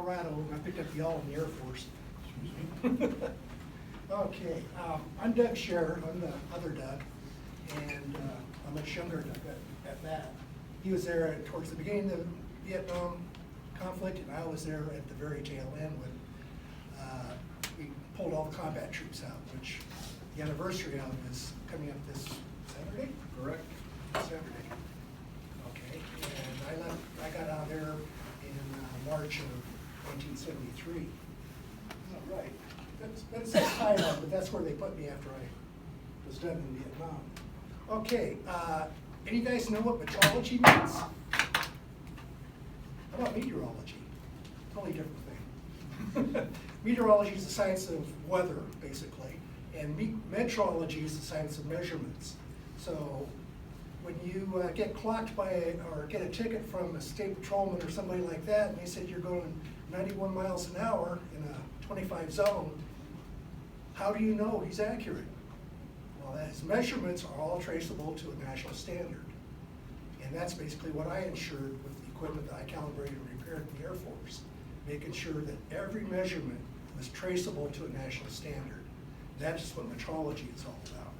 Colorado, and I picked up the all in the Air Force. Excuse me. Okay, I'm Doug Scherer. I'm the other Doug, and I'm much younger Doug at that. He was there towards the beginning of the Vietnam conflict, and I was there at the very tail end when we pulled all the combat troops out, which the anniversary of is coming up this Saturday? Correct. Saturday. Okay, and I got out there in March of 1973. All right. That says Thailand, but that's where they put me after I was done in Vietnam. Okay, any guys know what metrology means? How about meteorology? Totally different thing. Meteorology is the science of weather, basically, and metrology is the science of measurements. So when you get clocked by or get a ticket from a state patrolman or somebody like that, and they said you're going 91 miles an hour in a 25 zone, how do you know he's accurate? Well, his measurements are all traceable to a national standard. And that's basically what I ensured with the equipment that I calibrated and repaired in the Air Force, making sure that every measurement was traceable to a national standard. That's what metrology is all about.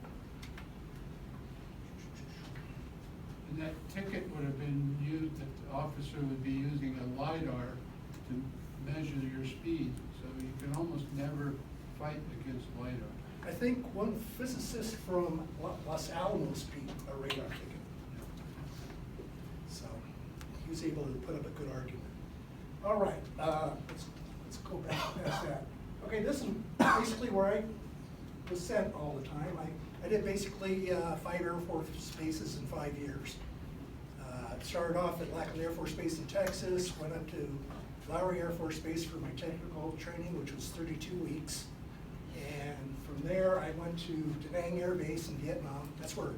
And that ticket would have been used, that the officer would be using a LiDAR to measure your speed, so you can almost never fight against LiDAR. I think one physicist from Los Alamos beat a radar ticket. So he was able to put up a good argument. All right, let's go back past that. Okay, this is basically where I was sent all the time. I did basically 5 Air Force bases in 5 years. Started off at Lackland Air Force Base in Texas, went up to Lowry Air Force Base for my technical training, which was 32 weeks. And from there, I went to Da Nang Air Base in Vietnam. That's where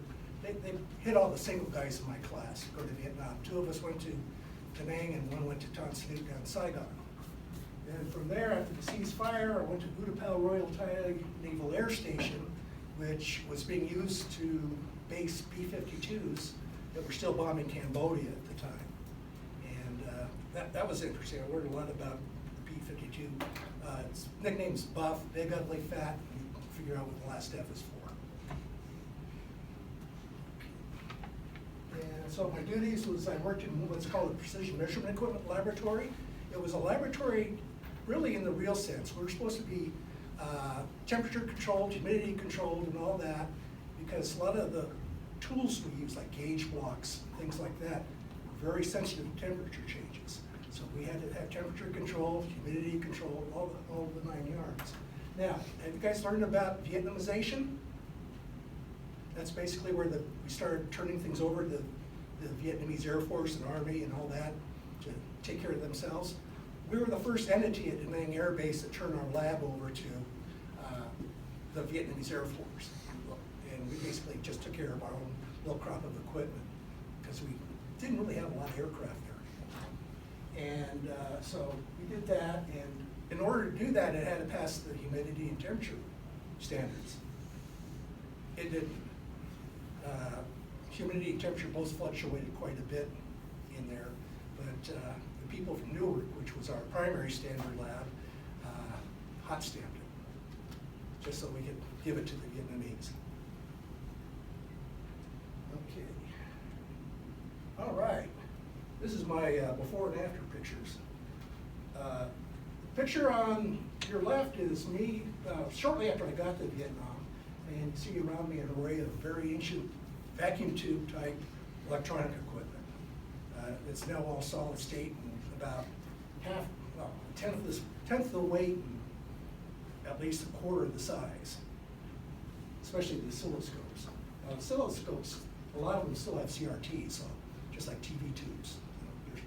they hit all the single guys in my class to go to Vietnam. 2 of us went to Da Nang and 1 went to Tan Son Nhut down in Saigon. Then from there, after the ceasefire, I went to Utapao Royal Thai Naval Air Station, which was being used to base B-52s that were still bombing Cambodia at the time. And that was interesting. I learned a lot about the B-52. Its nickname's Buff, Big, Ugly, Fat. You can figure out what the last F is for. And so my duties was I worked in what's called a precision measurement equipment laboratory. It was a laboratory really in the real sense. We were supposed to be temperature controlled, humidity controlled, and all that, because a lot of the tools we use, like gauge blocks, things like that, were very sensitive to temperature changes. So we had to have temperature control, humidity control, all the 9 yards. Now, have you guys learned about Vietnamization? That's basically where we started turning things over to the Vietnamese Air Force and Army and all that to take care of themselves. We were the first entity at Da Nang Air Base to turn our lab over to the Vietnamese Air Force. And we basically just took care of our own little crop of equipment because we didn't really have a lot of aircraft there. And so we did that, and in order to do that, it had to pass the humidity and temperature standards. It didn't. Humidity and temperature both fluctuated quite a bit in there, but the people from Newark, which was our primary standard lab, hot stamped it, just so we could give it to the Vietnamese. Okay. All right. This is my before and after pictures. The picture on your left is me shortly after I got to Vietnam, and you see around me an array of very ancient vacuum tube type electronic equipment. It's now all solid state and about a tenth of the weight and at least a quarter of the size, especially the oscilloscopes. Now, oscilloscopes, a lot of them still have CRT, so just like TV tubes, they're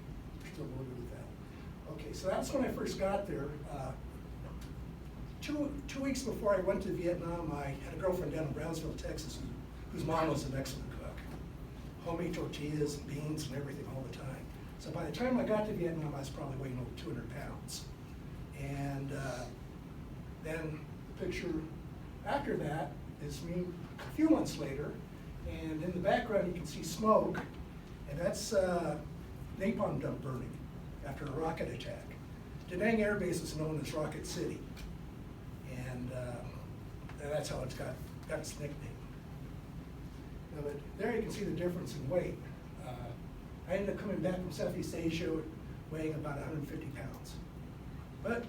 still loaded with that. Okay, so that's when I first got there. 2 weeks before I went to Vietnam, I had a girlfriend down in Brownsville, Texas, whose mom was an excellent cook. Homemade tortillas and beans and everything all the time. So by the time I got to Vietnam, I was probably weighing over 200 pounds. And then the picture after that is me a few months later, and in the background you can see smoke, and that's napalm dump burning after a rocket attack. Da Nang Air Base is known as Rocket City. And that's how it's got its nickname. Now, but there you can see the difference in weight. I ended up coming back from Southeast Asia weighing about 150 pounds. But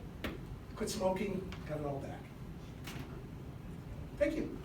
quit smoking, got it all back. Thank you.